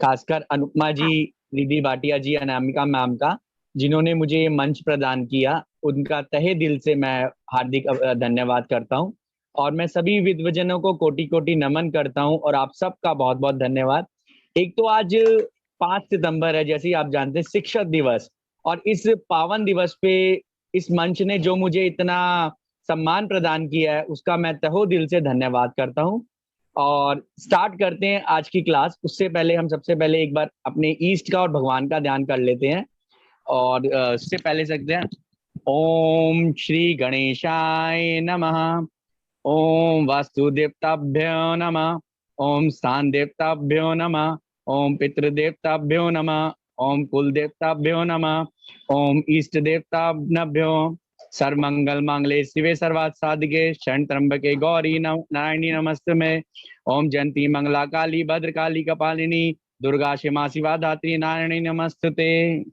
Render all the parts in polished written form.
खासकर अनुपमा जी, निधि भाटिया जी, अनामिका मैम का, जिन्होंने मुझे ये मंच प्रदान किया, उनका तहे दिल से मैं हार्दिक धन्यवाद करता हूं। और मैं सभी विद्वजनों को कोटि कोटि नमन करता हूं और आप सबका बहुत बहुत धन्यवाद। एक तो आज 5 सितंबर है, जैसे ही आप जानते हैं, शिक्षक दिवस, और इस पावन दिवस पे इस मंच ने जो मुझे इतना सम्मान प्रदान किया है, उसका मैं तहे दिल से धन्यवाद करता हूं। और स्टार्ट करते हैं आज की क्लास। उससे पहले हम सबसे पहले एक बार अपने ईष्ट का और भगवान का ध्यान कर लेते हैं। और उससे पहले सकते हैं, ओम श्री गणेशाय नमः, ओम वास्तुदेवताभ्यो नमः, ओम स्थान देवताभ्यो नमः, ओम पितृदेवताभ्यो नमः, ओम कुल देवताभ्यो नमः, ओम इष्ट देवताभ्यो। सर्वमंगल मांगले शिवे सर्वार्थ साधिके शरण त्र्यंबके गौरी नारायणी नमस्तुमे। ओम जयंती मंगला काली भद्रकाली कपालिनी दुर्गा क्षमा शिवा धात्री नारायणी नमस्तुते।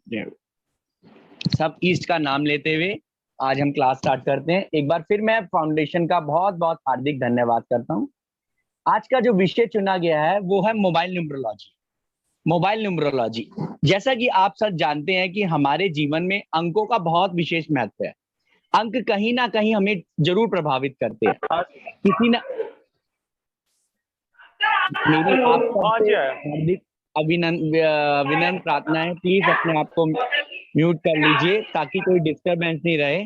सब ईस्ट का नाम लेते हुए आज हम क्लास स्टार्ट करते हैं। एक बार फिर मैं फाउंडेशन का बहुत बहुत हार्दिक धन्यवाद करता हूं। आज का जो विषय चुना गया है वो है मोबाइल न्यूमरोलॉजी। मोबाइल न्यूमरोलॉजी, जैसा कि आप सब जानते हैं कि हमारे जीवन में अंकों का बहुत विशेष महत्व है। अंक कहीं ना कहीं हमें जरूर प्रभावित करते हैं। किसी ना मेरी आप सबसे हार्दिक विनम्र प्रार्थना है, प्लीज अपने आप को म्यूट कर लीजिए ताकि कोई डिस्टरबेंस नहीं रहे।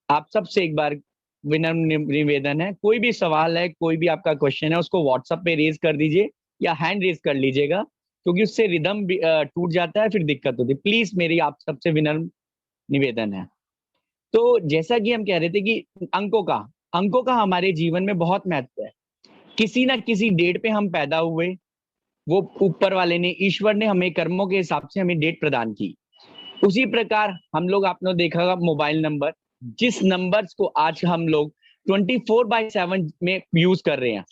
आप सबसे एक बार विनम्र निवेदन है, कोई भी सवाल है, कोई भी आपका क्वेश्चन है, उसको व्हाट्सएप पे रेज कर दीजिए या हैंड रेज कर लीजिएगा, क्योंकि उससे रिदम टूट जाता है, फिर दिक्कत होती है। प्लीज मेरी आप सबसे विनम्र निवेदन है। तो जैसा कि हम कह रहे थे कि अंकों का हमारे जीवन में बहुत महत्व है। किसी ना किसी डेट पे हम पैदा हुए, वो ऊपर वाले ने, ईश्वर ने हमें कर्मों के हिसाब से हमें डेट प्रदान की। उसी प्रकार हम लोग, आपने देखा होगा मोबाइल नंबर, जिस नंबर्स को आज हम लोग 24/7 में यूज कर रहे हैं,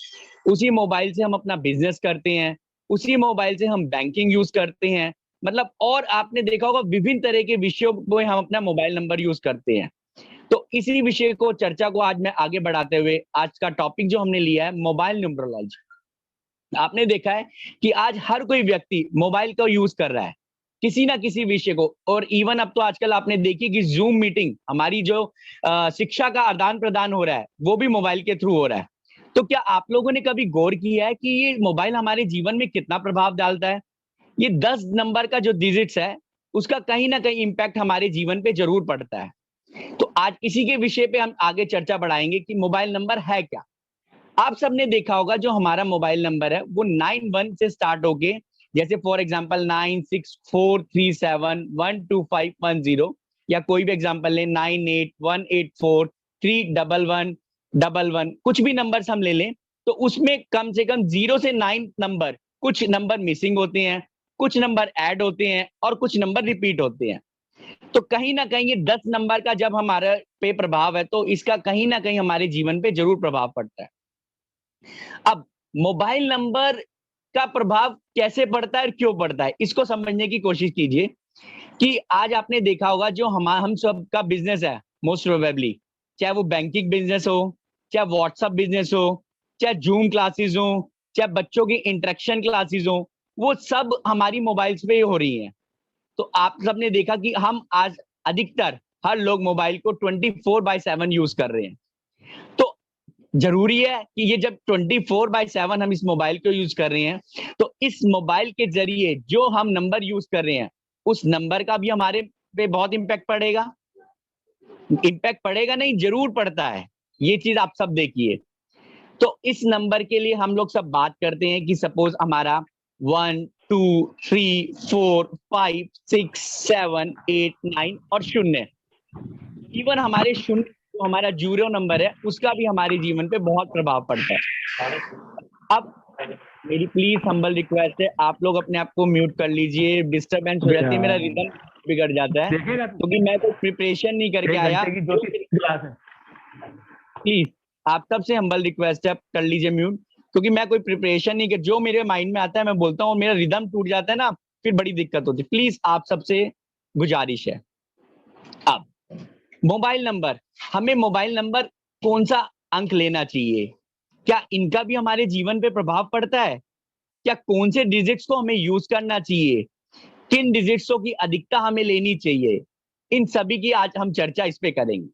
उसी मोबाइल से हम अपना बिजनेस करते हैं, उसी मोबाइल से हम बैंकिंग यूज करते हैं, मतलब, और आपने देखा होगा विभिन्न तरह के विषयों में हम अपना मोबाइल नंबर यूज करते हैं। तो इसी विषय को, चर्चा को आज मैं आगे बढ़ाते हुए, आज का टॉपिक जो हमने लिया है मोबाइल न्यूमरोलॉजी। आपने देखा है कि आज हर कोई व्यक्ति मोबाइल का यूज कर रहा है किसी ना किसी विषय को। और इवन अब तो आजकल आपने देखी कि जूम मीटिंग, हमारी जो शिक्षा का आदान प्रदान हो रहा है, वो भी मोबाइल के थ्रू हो रहा है। तो क्या आप लोगों ने कभी गौर किया है कि ये मोबाइल हमारे जीवन में कितना प्रभाव डालता है? ये 10 नंबर का जो डिजिट्स है, उसका कहीं ना कहीं इंपैक्ट हमारे जीवन पे जरूर पड़ता है। तो आज इसी के विषय पे हम आगे चर्चा बढ़ाएंगे कि मोबाइल नंबर है क्या। आप सबने देखा होगा जो हमारा मोबाइल नंबर है वो 91 से स्टार्ट होके, जैसे फॉर एग्जांपल 9643712510, या कोई भी एग्जांपल ले 9818431111, कुछ भी नंबर्स हम ले लें, तो उसमें कम से कम 0 से 9 नंबर, कुछ नंबर मिसिंग होते हैं, कुछ नंबर ऐड होते हैं और कुछ नंबर रिपीट होते हैं। तो कहीं ना कहीं ये 10 नंबर का जब हमारे पे प्रभाव है, तो इसका कहीं ना कहीं हमारे जीवन पे जरूर प्रभाव पड़ता है। अब मोबाइल नंबर का प्रभाव कैसे पड़ता है और क्यों पड़ता है, इसको समझने की कोशिश कीजिए। कि आज आपने देखा होगा जो हम सब का बिजनेस है, मोस्ट प्रोबेबली, चाहे वो बैंकिंग बिजनेस हो, चाहे व्हाट्सएप बिजनेस हो, चाहे जूम क्लासेस हो, चाहे बच्चों की इंटरेक्शन क्लासेस हो, वो सब हमारी मोबाइल्स पे हो रही हैं। तो आप सबने देखा कि हम आज अधिकतर हर लोग मोबाइल को 24/7 यूज कर रहे हैं। तो जरूरी है कि ये जब 24/7 हम इस मोबाइल को यूज कर रहे हैं, तो इस मोबाइल के जरिए जो हम नंबर यूज कर रहे हैं, उस नंबर का भी हमारे पे बहुत इंपैक्ट पड़ेगा। इंपैक्ट पड़ेगा नहीं, जरूर पड़ता है, ये चीज आप सब देखिए। तो इस नंबर के लिए हम लोग सब बात करते हैं कि सपोज हमारा 1 2 3 4 5 6 7 8 9 और 0, इवन हमारे 0 जो हमारा जीरो नंबर है, उसका भी हमारे जीवन पे बहुत प्रभाव पड़ता है। अब मेरी प्लीज हम्बल रिक्वेस्ट है, आप लोग अपने आप को म्यूट कर लीजिए, डिस्टरबेंस हो जाती है, मेरा रिदम बिगड़ जाता है, क्योंकि मैं कोई प्रिपरेशन नहीं करके आया। प्लीज आप सबसे हम्बल रिक्वेस्ट है, कर लीजिए म्यूट, क्योंकि मैं कोई प्रिपरेशन नहीं कर, जो मेरे माइंड में आता है मैं बोलता हूँ, और मेरा रिदम टूट जाता है ना, फिर बड़ी दिक्कत होती है। प्लीज आप सबसे गुजारिश है। अब मोबाइल नंबर, हमें मोबाइल नंबर कौन सा अंक लेना चाहिए, क्या इनका भी हमारे जीवन पे प्रभाव पड़ता है? क्या कौन से डिजिट्स को हमें यूज करना चाहिए, किन डिजिट्सों की अधिकता हमें लेनी चाहिए, इन सभी की आज हम चर्चा इस पे करेंगे।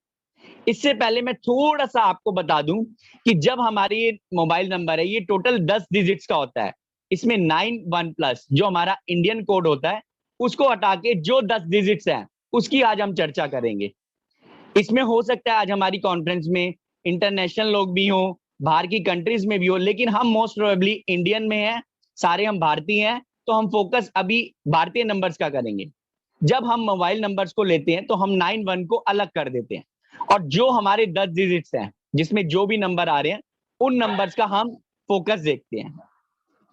इससे पहले मैं थोड़ा सा आपको बता दूं कि जब हमारे ये मोबाइल नंबर है, ये टोटल 10 डिजिट्स का होता है। इसमें 91+ जो हमारा इंडियन कोड होता है, उसको हटा के जो 10 डिजिट्स हैं, उसकी आज हम चर्चा करेंगे। इसमें हो सकता है आज हमारी कॉन्फ्रेंस में इंटरनेशनल लोग भी हों, बाहर की कंट्रीज में भी हो, लेकिन हम मोस्ट प्रोबेबली इंडियन में हैं, सारे हम भारतीय हैं, तो हम फोकस अभी भारतीय नंबर्स का करेंगे। जब हम मोबाइल नंबर्स को लेते हैं तो हम 91 को अलग कर देते हैं, और जो हमारे 10 डिजिट्स हैं, जिसमें जो भी नंबर आ रहे हैं, उन नंबर्स का हम फोकस देखते हैं।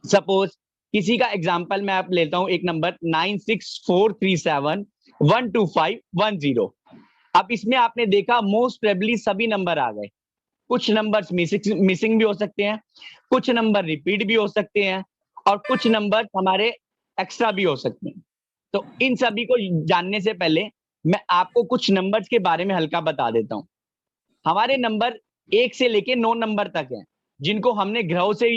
सपोज किसी का एग्जांपल मैं आप लेता हूं, एक नंबर 9643712510। अब इसमें आपने देखा मोस्ट प्रोबेबली सभी नंबर आ गए। कुछ नंबर्स मिसिंग भी हो सकते हैं, कुछ नंबर रिपीट भी हो सकते हैं, और कुछ नंबर हमारे एक्स्ट्रा भी हो सकते हैं। तो इन सभी को जानने से पहले मैं आपको कुछ नंबर्स के बारे में हल्का बता देता हूं। हमारे नंबर 1 से लेके 9 नंबर तक हैं, जिनको हमने ग्रहों से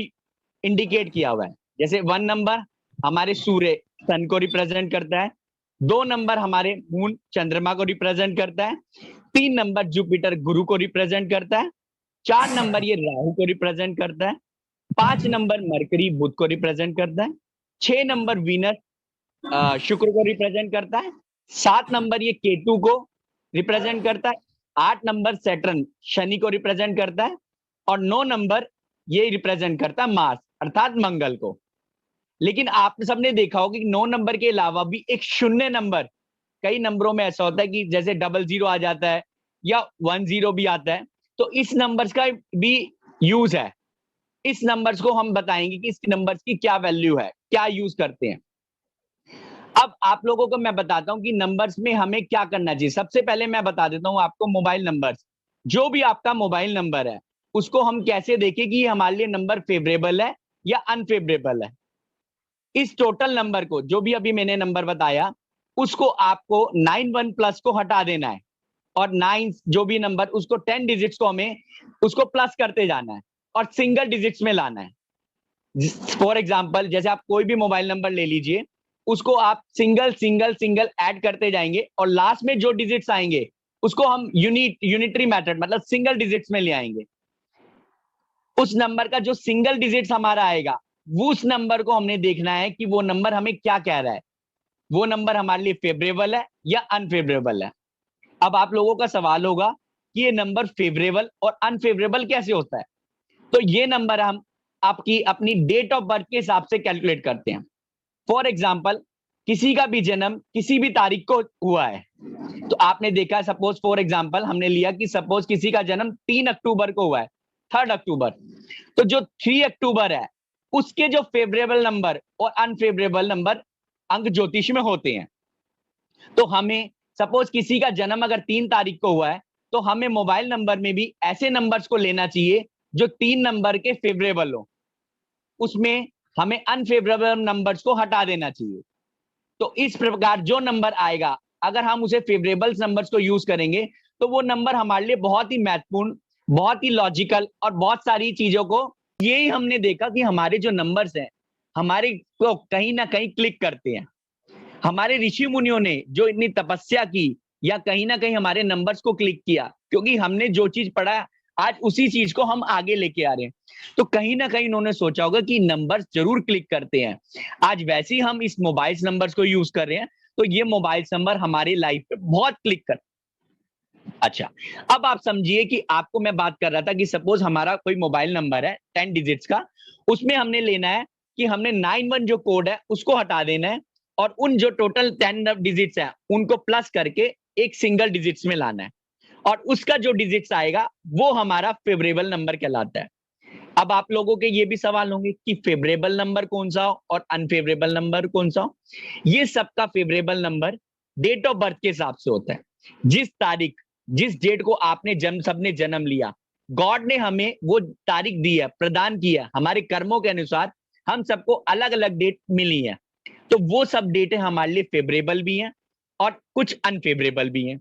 इंडिकेट किया हुआ है। जैसे 1 नंबर हमारे सूर्य सन को रिप्रेजेंट करता है, 2 नंबर हमारे मून चंद्रमा को रिप्रेजेंट करता है, 3 नंबर जुपिटर गुरु को रिप्रेजेंट करता है, 4 नंबर ये राहु को रिप्रेजेंट करता है, 5 नंबर मरकरी बुध को रिप्रेजेंट करता है, 6 नंबर वीनस शुक्र को रिप्रेजेंट करता है, 7 नंबर ये केतु को रिप्रेजेंट करता है, 8 नंबर सैटर्न शनि को रिप्रेजेंट करता है, और 9 नंबर ये रिप्रेजेंट करता है मार्स अर्थात मंगल को। लेकिन आप सबने देखा होगा कि 9 नंबर के अलावा भी एक शून्य नंबर, कई नंबरों में ऐसा होता है कि जैसे 00 आ जाता है या 10 भी आता है, तो इस नंबर्स का भी यूज है। इस नंबर्स को हम बताएंगे कि इस नंबर्स की क्या वैल्यू है, क्या यूज करते हैं। अब आप लोगों को मैं बताता हूं कि नंबर्स में हमें क्या करना चाहिए। सबसे पहले मैं बता देता हूं आपको मोबाइल नंबर्स। जो भी आपका मोबाइल नंबर है, उसको हम कैसे देखें कि हमारे लिए नंबर फेवरेबल है या अनफेवरेबल है। इस टोटल नंबर को, जो भी अभी मैंने नंबर बताया, उसको आपको 91+ को हटा देना है, और 9 जो भी नंबर, उसको 10 डिजिट्स को हमें उसको प्लस करते जाना है और सिंगल डिजिट्स में लाना है। फॉर एग्जाम्पल, जैसे आप कोई भी मोबाइल नंबर ले लीजिए, उसको आप सिंगल सिंगल सिंगल ऐड करते जाएंगे, और लास्ट में जो डिजिट्स आएंगे उसको हम यूनिटरी मेथड मतलब सिंगल डिजिट्स में ले आएंगे। उस नंबर का जो सिंगल डिजिट्स हमारा आएगा, वो उस नंबर को हमने देखना है कि वो नंबर हमें क्या कह रहा है, वो नंबर हमारे लिए फेवरेबल है या अनफेवरेबल है। अब आप लोगों का सवाल होगा कि ये नंबर फेवरेबल और अनफेवरेबल कैसे होता है। तो ये नंबर हम आपकी अपनी डेट ऑफ बर्थ के हिसाब से कैलकुलेट करते हैं। फॉर एग्जाम्पल, किसी का भी जन्म किसी भी तारीख को हुआ है, तो आपने देखा, सपोज फॉर एग्जाम्पल हमने लिया कि सपोज किसी का जन्म 3 अक्टूबर को हुआ है, 3 अक्टूबर, तो जो 3 अक्टूबर है, उसके जो फेवरेबल नंबर और अनफेवरेबल नंबर अंक ज्योतिष में होते हैं। तो हमें सपोज किसी का जन्म अगर 3 तारीख को हुआ है, तो हमें मोबाइल नंबर में भी ऐसे नंबर्स को लेना चाहिए जो 3 नंबर के फेवरेबल हो, उसमें हमें अनफेवरेबल नंबर्स को हटा देना चाहिए। तो इस प्रकार जो नंबर आएगा, अगर हम उसे फेवरेबल नंबर्स को यूज करेंगे, तो वो नंबर हमारे लिए बहुत ही महत्वपूर्ण, बहुत ही लॉजिकल और बहुत सारी चीजों को, यही हमने देखा कि हमारे जो नंबर्स हैं हमारे को कहीं ना कहीं क्लिक करते हैं। हमारे ऋषि मुनियों ने जो इतनी तपस्या की, या कहीं ना कहीं हमारे नंबर्स को क्लिक किया, क्योंकि हमने जो चीज पढ़ा आज उसी चीज को हम आगे लेके आ रहे हैं। तो कहीं ना कहीं इन्होंने सोचा होगा कि नंबर्स जरूर क्लिक करते हैं। आज वैसे ही हम इस मोबाइल नंबर्स को यूज कर रहे हैं, तो ये मोबाइल नंबर हमारी लाइफ पे बहुत क्लिक कर। अच्छा, अब आप समझिए कि आपको मैं बात कर रहा था कि सपोज हमारा कोई मोबाइल नंबर है 10 डिजिट्स का, उसमें हमने लेना है कि हमने 91 जो कोड है उसको हटा देना है, और उन जो टोटल 10 डिजिट्स है उनको प्लस करके एक सिंगल डिजिट्स में लाना है, और उसका जो डिजिट्स आएगा वो हमारा फेवरेबल नंबर कहलाता है। अब आप लोगों के ये भी सवाल होंगे कि फेवरेबल नंबर कौन सा हो और अनफेवरेबल नंबर कौन सा हो। ये सबका favourable number date of birth के हिसाब से होता है। जिस तारीख, जिस डेट को आपने सबने जन्म लिया, गॉड ने हमें वो तारीख दी है, प्रदान की है, हमारे कर्मों के अनुसार हम सबको अलग अलग डेट मिली है। तो वो सब डेटें हमारे लिए फेवरेबल भी हैं और कुछ अनफेवरेबल भी हैं।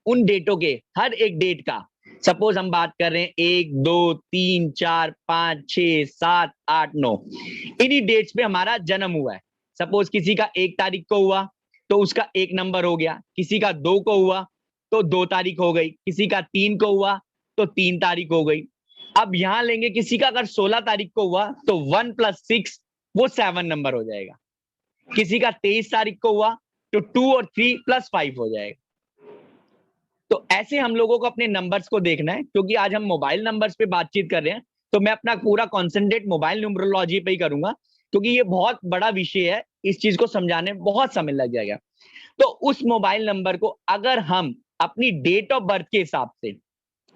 उन डेटों के हर एक डेट का सपोज हम बात कर रहे हैं 1 2 3 4 5 6 7 8 9, इन्हीं डेट्स पे हमारा जन्म हुआ है। सपोज किसी का 1 तारीख को हुआ तो उसका 1 नंबर हो गया, किसी का 2 को हुआ तो 2 तारीख हो गई, किसी का 3 को हुआ तो 3 तारीख हो गई। अब यहां लेंगे किसी का अगर 16 तारीख को हुआ तो 1 + 6 वो 7 नंबर हो जाएगा, किसी का 23 तारीख को हुआ तो 2 और 3 + 5 हो जाएगा। तो ऐसे हम लोगों को अपने नंबर्स को देखना है, क्योंकि आज हम मोबाइल नंबर्स पे बातचीत कर रहे हैं तो मैं अपना पूरा कॉन्सेंट्रेट मोबाइल न्यूमरोलॉजी पे ही करूंगा, क्योंकि ये बहुत बड़ा विषय है, इस चीज को समझाने में बहुत समय लग जाएगा। तो उस मोबाइल नंबर को अगर हम अपनी डेट ऑफ बर्थ के हिसाब से,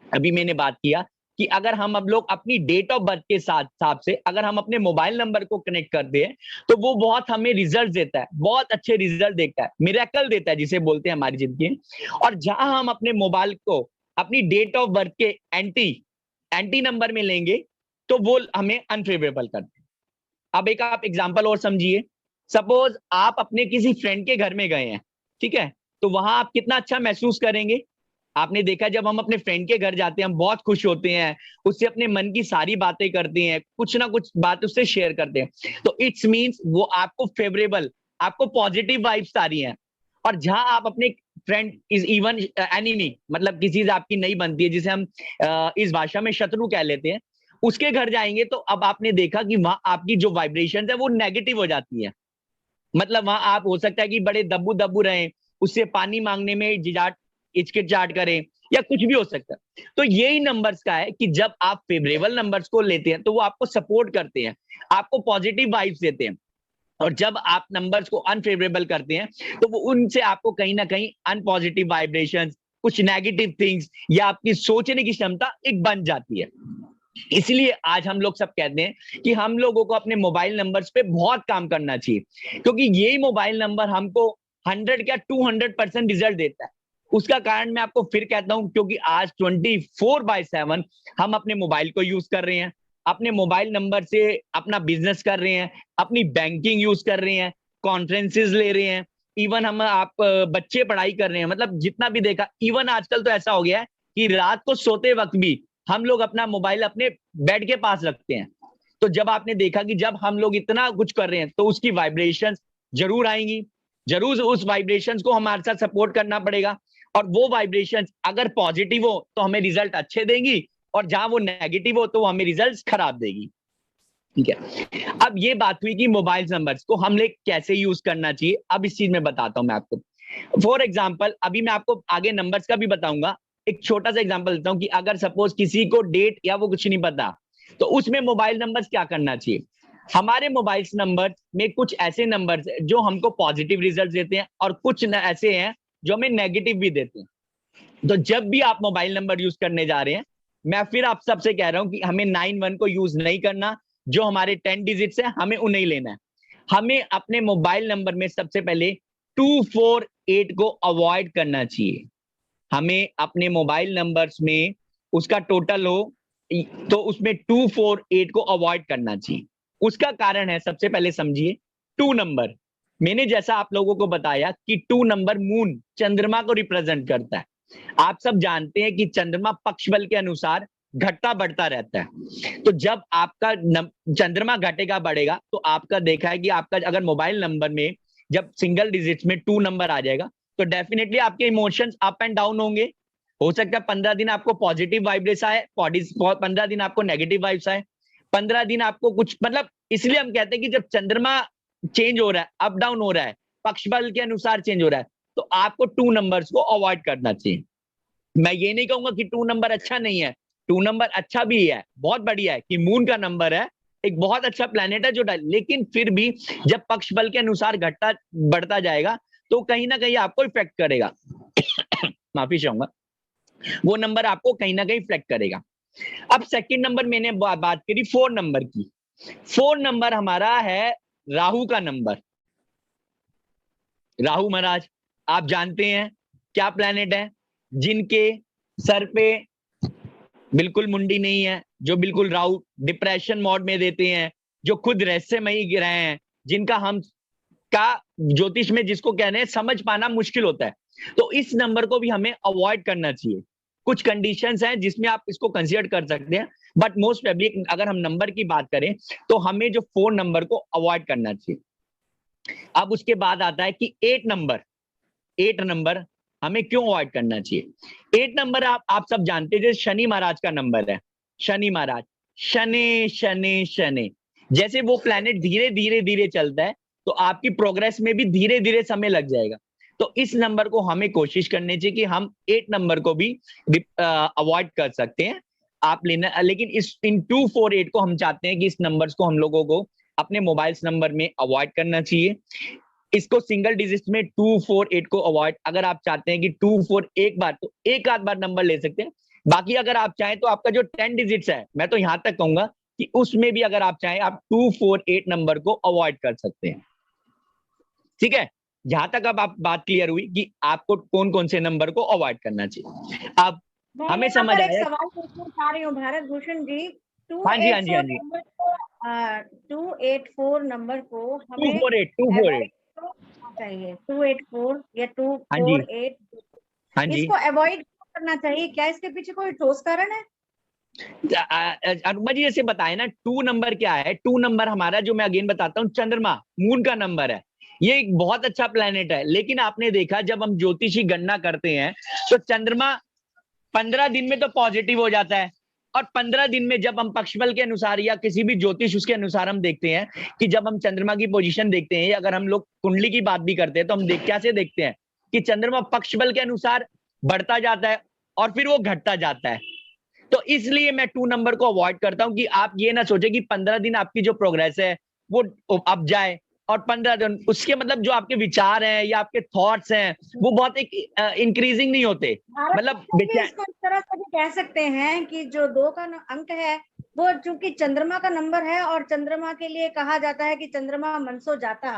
अभी मैंने बात किया कि अगर हम अब लोग अपनी डेट ऑफ बर्थ के साथ हिसाब से अगर हम अपने मोबाइल नंबर को कनेक्ट करते हैं तो वो बहुत हमें रिजल्ट देता है, बहुत अच्छे रिजल्ट देता है, मिरेकल देता है जिसे बोलते हैं हमारी जिंदगी में। और जहां हम अपने मोबाइल को अपनी डेट ऑफ बर्थ के एंटी एंटी नंबर में लेंगे तो वो हमें अनफेवरेबल करते हैं। अब एक आप एग्जाम्पल और समझिए, सपोज आप अपने किसी फ्रेंड के घर में गए हैं, ठीक है, तो वहां आप कितना अच्छा महसूस करेंगे। आपने देखा जब हम अपने फ्रेंड के घर जाते हैं हम बहुत खुश होते हैं, उससे अपने मन की सारी बातें करते हैं, कुछ ना कुछ बात उससे शेयर करते हैं, तो इट्स मींस वो आपको फेवरेबल, आपको पॉजिटिव वाइब्स आ रही हैं। और जहां आप अपने फ्रेंड इज इवन एनिमी, मतलब किसी से आपकी नहीं बनती है, जिसे हम इस भाषा में शत्रु कह लेते हैं, उसके घर जाएंगे तो अब आपने देखा कि वहां आपकी जो वाइब्रेशन है वो नेगेटिव हो जाती है। मतलब वहां आप हो सकता है कि बड़े दब्बू दब्बू रहे, उससे पानी मांगने में झिझाट हिचकिचाहट करें या कुछ भी हो सकता है। तो यही नंबर्स का है कि जब आप फेवरेबल नंबर्स को लेते हैं तो वो आपको सपोर्ट करते हैं, आपको पॉजिटिव वाइब्स देते हैं। और जब आप नंबर्स को अनफेवरेबल करते हैं तो वो उनसे आपको कहीं ना कहीं अनपॉजिटिव वाइब्रेशंस, कुछ नेगेटिव थिंग्स या आपकी सोचने की क्षमता एक बन जाती है। इसलिए आज हम लोग सब कहते हैं कि हम लोगों को अपने मोबाइल नंबर्स पे बहुत काम करना चाहिए, क्योंकि यही मोबाइल नंबर हमको 100 या 200% रिजल्ट देता है। उसका कारण मैं आपको फिर कहता हूं, क्योंकि आज 24/7 हम अपने मोबाइल को यूज कर रहे हैं, अपने मोबाइल नंबर से अपना बिजनेस कर रहे हैं, अपनी बैंकिंग यूज कर रहे हैं, कॉन्फ्रेंसेस ले रहे हैं, इवन हम आप बच्चे पढ़ाई कर रहे हैं, मतलब जितना भी देखा, इवन आजकल तो ऐसा हो गया है कि रात को सोते वक्त भी हम लोग अपना मोबाइल अपने बेड के पास रखते हैं। तो जब आपने देखा कि जब हम लोग इतना कुछ कर रहे हैं तो उसकी वाइब्रेशंस जरूर आएंगी, जरूर उस वाइब्रेशंस को हमारे साथ सपोर्ट करना पड़ेगा। और वो वाइब्रेशंस अगर पॉजिटिव हो तो हमें रिजल्ट अच्छे देंगी, और जहां वो नेगेटिव हो तो हमें रिजल्ट खराब देगी। ठीक है, अब ये बात हुई कि मोबाइल नंबर्स को हम लोग कैसे यूज करना चाहिए। अब इस चीज में बताता हूं मैं आपको। फॉर एग्जाम्पल, अभी मैं आपको आगे नंबर्स का भी बताऊंगा, एक छोटा सा एग्जांपल देता हूं कि अगर सपोज किसी को डेट या वो कुछ नहीं पता तो उसमें मोबाइल नंबर्स क्या करना चाहिए। हमारे मोबाइल नंबर में कुछ ऐसे नंबर्स जो हमको पॉजिटिव रिजल्ट देते हैं और कुछ ऐसे हैं जो हमें नेगेटिव भी देते हैं। तो जब भी आप मोबाइल नंबर यूज करने जा रहे हैं, मैं फिर आप सबसे कह रहा हूं कि हमें 91 को यूज नहीं करना, जो हमारे 10 डिजिट्स है हमें उन्हें लेना है। हमें अपने मोबाइल नंबर में सबसे पहले 248 को अवॉइड करना चाहिए। हमें अपने मोबाइल नंबर्स में उसका टोटल हो तो उसमें 248 को अवॉइड करना चाहिए। उसका कारण है, सबसे पहले समझिए, 2 नंबर, मैंने जैसा आप लोगों को बताया कि 2 नंबर मून, चंद्रमा को रिप्रेजेंट करता है। आप सब जानते हैं कि चंद्रमा पक्ष बल के अनुसार घटता बढ़ता रहता है। तो जब आपका चंद्रमा घटेगा बढ़ेगा तो आपका देखा है कि आपका अगर मोबाइल नंबर में जब सिंगल डिजिट्स में 2 नंबर आ जाएगा तो डेफिनेटली आपके इमोशंस अप एंड डाउन होंगे। हो सकता है 15 दिन आपको पॉजिटिव वाइब्स आए, 15 दिन आपको नेगेटिव वाइब्स आए, 15 दिन आपको कुछ, मतलब इसलिए हम कहते हैं कि जब चंद्रमा चेंज हो रहा है, अप डाउन हो रहा है, पक्ष बल के अनुसार चेंज हो रहा है, तो आपको 2 नंबर्स को अवॉइड करना चाहिए। मैं ये नहीं कहूंगा कि 2 नंबर अच्छा नहीं है, 2 नंबर अच्छा भी है, बहुत बढ़िया है कि मून का नंबर है, एक बहुत अच्छा प्लेनेट है जो, लेकिन फिर भी जब पक्ष बल के अनुसार घटता बढ़ता जाएगा तो कहीं ना कहीं आपको इफेक्ट करेगा। माफी चाहूंगा, वो नंबर आपको कहीं ना कहीं इफेक्ट करेगा। अब सेकंड नंबर मैंने बात करी 4 नंबर की। 4 नंबर हमारा है राहु का नंबर। राहु महाराज आप जानते हैं क्या प्लेनेट है, जिनके सर पे बिल्कुल मुंडी नहीं है, जो बिल्कुल राहु डिप्रेशन मोड में देते हैं, जो खुद रहस्यमयी ग्रह हैं, जिनका हम का ज्योतिष में जिसको कहने हैं समझ पाना मुश्किल होता है। तो इस नंबर को भी हमें अवॉइड करना चाहिए। कुछ कंडीशंस हैं जिसमें आप इसको कंसीडर कर सकते हैं, बट मोस्ट प्रोबेबली अगर हम नंबर की बात करें तो हमें जो 4 नंबर को अवॉइड करना चाहिए। अब उसके बाद आता है कि 8 नंबर हमें क्यों अवॉइड करना चाहिए। 8 नंबर आप सब जानते हैं, जैसे शनि महाराज का नंबर है, शनि महाराज, शनि शनि शनि, जैसे वो प्लैनेट धीरे धीरे धीरे चलता है तो आपकी प्रोग्रेस में भी धीरे धीरे समय लग जाएगा। तो इस नंबर को हमें कोशिश करनी चाहिए कि हम 8 नंबर को भी अवॉइड कर सकते हैं आप लेना, लेकिन इस इन 248 को हम चाहते हैं कि इस नंबर्स को हम लोगों को अपने मोबाइल्स नंबर में अवॉइड करना चाहिए। इसको सिंगल डिजिट में 248 को अवॉइड, अगर आप चाहते हैं कि 24 एक बार तो एक आध बार नंबर ले सकते हैं, बाकी अगर आप चाहें तो आपका जो 10 डिजिट्स है, मैं तो यहां तक कहूंगा कि उसमें भी अगर आप चाहें आप 248 नंबर को अवॉइड कर सकते हैं। ठीक है, जहां तक अब आप बात क्लियर हुई कि आपको कौन कौन से नंबर को अवॉइड करना चाहिए। अब हमें समझ आया। सवाल पूछना चाह रही हूँ भारत भूषण जी, हाँ जी, हाँ जी, हाँ जी, 284 नंबर को हमें 248 चाहिए, 284 या हाँ जी, 248, हाँ जी, इसको अवॉइड करना चाहिए, क्या इसके पीछे कोई ठोस कारण है? अनुपमा जी जैसे बताए ना, 2 नंबर क्या है, 2 नंबर हमारा, जो मैं अगेन बताता हूँ, चंद्रमा मून का नंबर है। ये एक बहुत अच्छा प्लेनेट है, लेकिन आपने देखा जब हम ज्योतिषी गणना करते हैं तो चंद्रमा 15 दिन में तो पॉजिटिव हो जाता है, और 15 दिन में जब हम पक्षबल के अनुसार या किसी भी ज्योतिष उसके अनुसार हम देखते हैं कि जब हम चंद्रमा की पोजीशन देखते हैं, या अगर हम लोग कुंडली की बात भी करते हैं तो हम कैसे देखते हैं कि चंद्रमा पक्षबल के अनुसार बढ़ता जाता है और फिर वो घटता जाता है। तो इसलिए मैं 2 नंबर को अवॉइड करता हूं कि आप ये ना सोचे कि 15 दिन आपकी जो प्रोग्रेस है वो अब जाए, और 15 दिन उसके मतलब जो आपके विचार हैं या आपके थॉट्स हैं वो बहुत एक इंक्रीजिंग नहीं होते, मतलब इसको इस तरह से भी कह सकते हैं कि जो 2 का अंक है वो चूंकि चंद्रमा का नंबर है, और चंद्रमा के लिए कहा जाता है कि चंद्रमा मनसो जाता,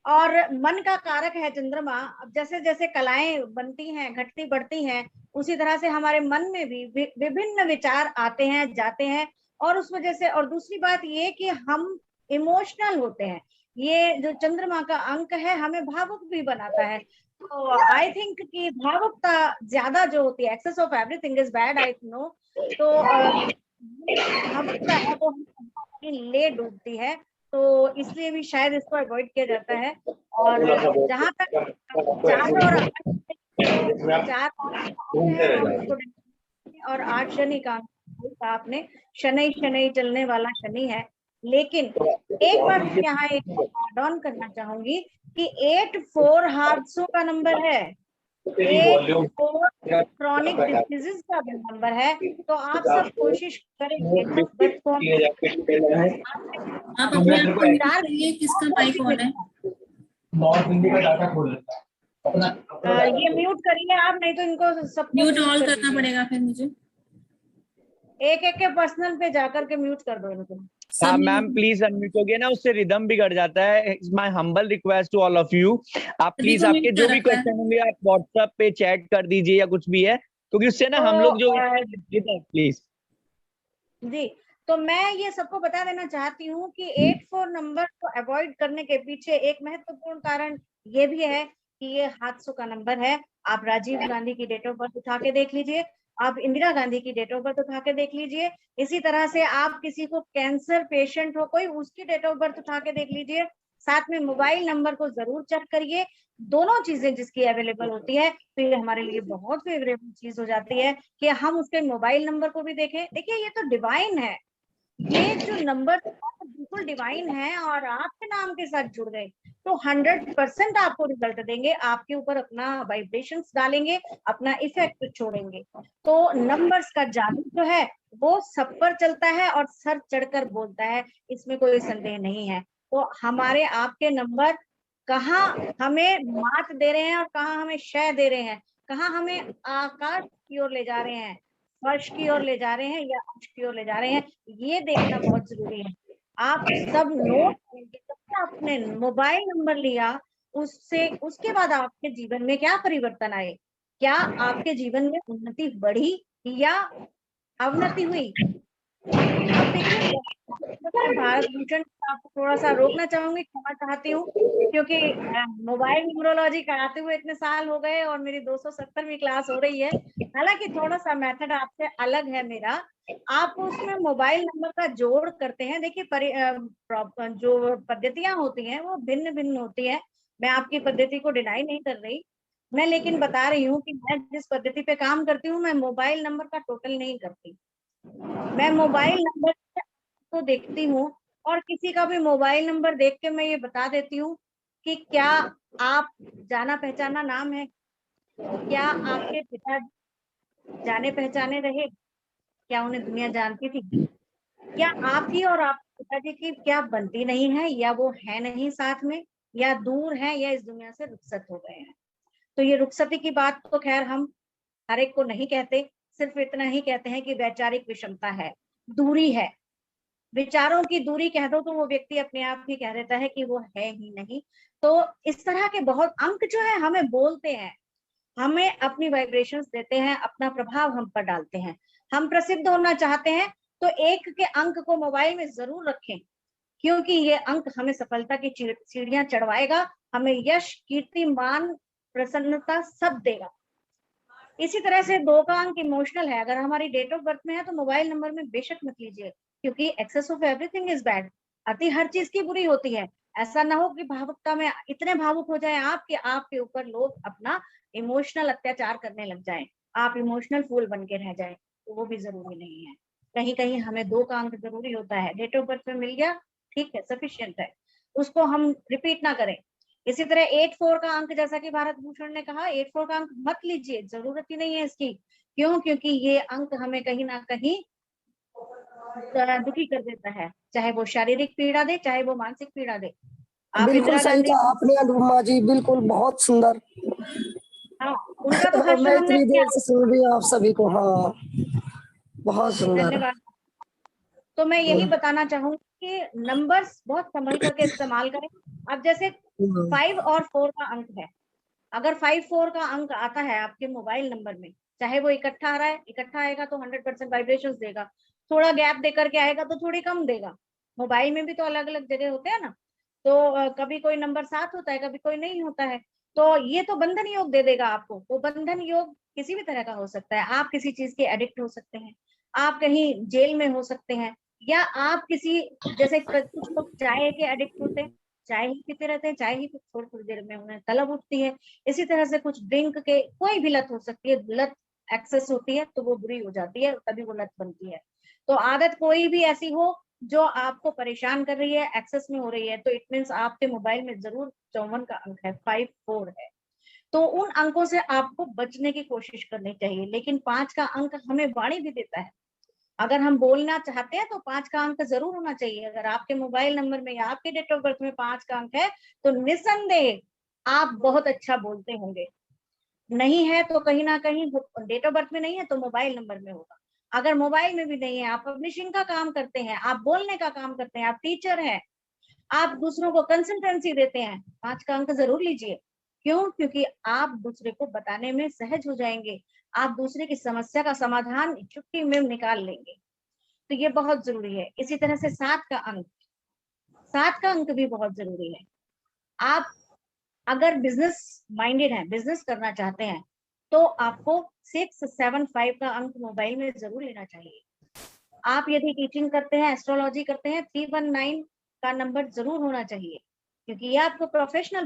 और मन का कारक है चंद्रमा। अब जैसे जैसे कलाएं बनती हैं, घटती बढ़ती हैं, उसी तरह से हमारे मन में भी विभिन्न विचार आते हैं जाते हैं, और उस वजह से, और दूसरी बात ये कि हम इमोशनल होते हैं। ये जो चंद्रमा का अंक है हमें भावुक भी बनाता है। तो आई थिंक कि भावुकता ज्यादा जो होती है, excess of everything is bad, I know. तो भावुकता है वो ले डूबती है, तो इसलिए भी शायद इसको अवॉइड किया जाता है। और जहां तक 4 और 8 शनि का आपने, शनि शनि चलने वाला शनि है, लेकिन एक बात यहाँ एक ऐड ऑन करना चाहूंगी कि 84 हादसों का नंबर है, 84 क्रॉनिक डिजीजेस का नंबर है। तो आप सब कोशिश करेंगे आप अपने आप को म्यूट करिए, किसका माइक ऑन है? नॉर्थ इंडिया का डाटा खोल लेता है। ये म्यूट करिए आप, नहीं तो इनको सब म्यूट ऑल करना पड़ेगा फिर मुझे। एक एक के पर्सनल पे जाकर के म्यूट कर दो इनको। हाँ मैम प्लीज अनम्यूट हो गया ना, उससे रिदम बिगड़ जाता है। It's my humble request to all of you, आप प्लीज आपके जो भी क्वेश्चन होंगे आप व्हाट्सएप पे चैट कर दीजिए या कुछ भी है, क्योंकि उससे ना हम लोग जो प्लीज जी। तो मैं ये सबको बता देना चाहती हूँ कि 84 नंबर को अवॉइड करने के पीछे एक महत्वपूर्ण कारण ये भी है कि ये हादसों का नंबर है। आप राजीव गांधी की डेट ऑफ बर्थ उठा के देख लीजिए, आप इंदिरा गांधी की डेट ऑफ बर्थ उठा के देख लीजिए, इसी तरह से आप किसी को कैंसर पेशेंट हो कोई, उसकी डेट ऑफ बर्थ उठा के देख लीजिए, साथ में मोबाइल नंबर को जरूर चेक करिए। दोनों चीजें जिसकी अवेलेबल होती है तो ये हमारे लिए बहुत फेवरेबल चीज हो जाती है कि हम उसके मोबाइल नंबर को भी देखें। देखिए ये तो डिवाइन है, ये जो नंबर बिल्कुल डिवाइन है और आपके नाम के साथ जुड़ गए तो 100% आपको रिजल्ट देंगे, आपके ऊपर अपना वाइब्रेशंस डालेंगे, अपना इफेक्ट छोड़ेंगे। तो नंबर्स का जादू जो है वो सब पर चलता है और सर चढ़कर बोलता है, इसमें कोई संदेह नहीं है। तो हमारे आपके नंबर कहाँ हमें मात दे रहे हैं और कहाँ हमें शय दे रहे हैं, कहाँ हमें आकाश की ओर ले जा रहे हैं, फर्श की ओर ले जा रहे हैं या अर्श की ओर ले जा रहे हैं, ये देखना बहुत जरूरी है। आप सब नोट जब आपने मोबाइल नंबर लिया उससे उसके बाद आपके जीवन में क्या परिवर्तन आए, क्या आपके जीवन में उन्नति बढ़ी या अवनति हुई? अब देखिए भारत भूषण, आपको थोड़ा सा रोकना चाहूंगी, क्षमा चाहती हूँ, क्योंकि मोबाइल न्यूमरोलॉजी कराते हुए इतने साल हो गए और मेरी 270वीं क्लास हो रही है। हालांकि थोड़ा सा मेथड आपसे अलग है मेरा। आप उसमें मोबाइल नंबर का जोड़ करते हैं। देखिए जो पद्धतियां होती हैं वो भिन्न भिन्न होती है। मैं आपकी पद्धति को डिनाई नहीं कर रही, मैं लेकिन बता रही हूँ कि मैं जिस पद्धति पे काम करती हूँ, मैं मोबाइल नंबर का टोटल नहीं करती। मैं मोबाइल नंबर को देखती हूँ और किसी का भी मोबाइल नंबर देख के मैं ये बता देती हूँ कि क्या आप जाना पहचाना नाम है, क्या आपके पिता जाने पहचाने रहे, क्या उन्हें दुनिया जानती थी, क्या आपकी और आपके पिताजी की क्या बनती नहीं है, या वो है नहीं साथ में, या दूर है, या इस दुनिया से रुखसत हो गए हैं। तो ये रुखसती की बात तो खैर हम हर एक को नहीं कहते, सिर्फ इतना ही कहते हैं कि वैचारिक विषमता है, दूरी है। विचारों की दूरी कह दो तो वो व्यक्ति अपने आप ही कह देता है कि वो है ही नहीं। तो इस तरह के बहुत अंक जो है हमें बोलते हैं, हमें अपनी वाइब्रेशंस देते हैं, अपना प्रभाव हम पर डालते हैं। हम प्रसिद्ध होना चाहते हैं तो 1 के अंक को मोबाइल में जरूर रखें, क्योंकि ये अंक हमें सफलता की सीढ़ियां चढ़वाएगा, हमें यश, कीर्ति, मान, प्रसन्नता सब देगा। इसी तरह से 2 का अंक इमोशनल है। अगर हमारी डेट ऑफ बर्थ में है तो मोबाइल नंबर में बेशक मत लीजिए, क्योंकि excess of everything is bad. अति हर चीज की बुरी होती है। ऐसा ना हो कि भावुकता में इतने भावुक हो जाए आप कि आपके ऊपर लोग अपना इमोशनल अत्याचार करने लग जाएं, आप इमोशनल फूल बन के रह जाएं, तो वो भी जरूरी नहीं है। कहीं कहीं हमें 2 का अंक जरूरी होता है। डेट ऑफ बर्थ में मिल गया, ठीक है, सफिशियंट है, उसको हम रिपीट ना करें। इसी तरह 8-4 का अंक, जैसा कि भारत भूषण ने कहा, 8-4 का अंक मत लीजिए, जरूरत ही नहीं है इसकी। क्यों? क्योंकि ये अंक हमें कहीं ना कहीं दुखी कर देता है, चाहे वो शारीरिक पीड़ा दे, चाहे वो मानसिक पीड़ा दे। आप बिल्कुल इंदिरा सही गांधी, कहा आपने अनुपमा जी, बिल्कुल बहुत सुंदर। हाँ, उनका तो भाषण मैं हमने इतनी अपने देर से सुन रही हूँ आप सभी को। हाँ, बहुत सुंदर। धन्यवाद। तो मैं यही बताना चाहूंगी कि नंबर्स बहुत संभल करके इस्तेमाल करें। अब जैसे 5 और 4 का अंक है, अगर 5-4 का अंक आता है आपके मोबाइल नंबर में, चाहे वो इकट्ठा आ रहा है, इकट्ठा आएगा तो 100% वाइब्रेशंस देगा, थोड़ा गैप देकर के आएगा तो थोड़ी कम देगा। मोबाइल में भी तो अलग अलग जगह होते हैं ना, तो कभी कोई नंबर 7 होता है, कभी कोई नहीं होता है। तो ये तो बंधन योग दे देगा आपको। तो बंधन योग किसी भी तरह का हो सकता है। आप किसी चीज के एडिक्ट हो सकते हैं, आप कहीं जेल में हो सकते हैं, या आप किसी, जैसे कुछ लोग चाय के एडिक्ट होते हैं, चाय ही पीते रहते हैं, चाय ही थोड़ी थोड़ी देर में उन्हें तलब उठती है। इसी तरह से कुछ ड्रिंक के कोई भी लत हो सकती है, लत एक्सेस होती है तो वो बुरी हो जाती है, तभी वो लत बनती है। तो आदत कोई भी ऐसी हो जो आपको परेशान कर रही है, एक्सेस में हो रही है, तो इट मीन्स आपके मोबाइल में जरूर 54 का अंक है, 5-4 है। तो उन अंकों से आपको बचने की कोशिश करनी चाहिए। लेकिन 5 का अंक हमें वाणी भी देता है। अगर हम बोलना चाहते हैं तो 5 का अंक जरूर होना चाहिए। अगर आपके मोबाइल नंबर में या आपके डेट ऑफ बर्थ में 5 का अंक है तो निसंदेह आप बहुत अच्छा बोलते होंगे। नहीं है तो कहीं ना कहीं डेट ऑफ बर्थ में नहीं है तो मोबाइल नंबर में होगा। अगर मोबाइल में भी नहीं है, आप पब्लिशिंग का काम करते हैं, आप बोलने का काम करते हैं, आप टीचर हैं, आप दूसरों को कंसल्टेंसी देते हैं, 5 का अंक जरूर लीजिए। क्यों? क्योंकि आप दूसरे को बताने में सहज हो जाएंगे, आप दूसरे की समस्या का समाधान चुटकी में निकाल लेंगे। तो ये बहुत जरूरी है। इसी तरह से 7 का अंक, 7 का अंक भी बहुत जरूरी है। आप अगर बिजनेस माइंडेड है, बिजनेस करना चाहते हैं, तो आपको 6-7-5 का अंक मोबाइल में जरूर लेना चाहिए। आप यदि टीचिंग करते हैं, एस्ट्रोलॉजी करते हैं, 319 का नंबर जरूर होना चाहिए, क्योंकि ये आपको प्रोफेशनल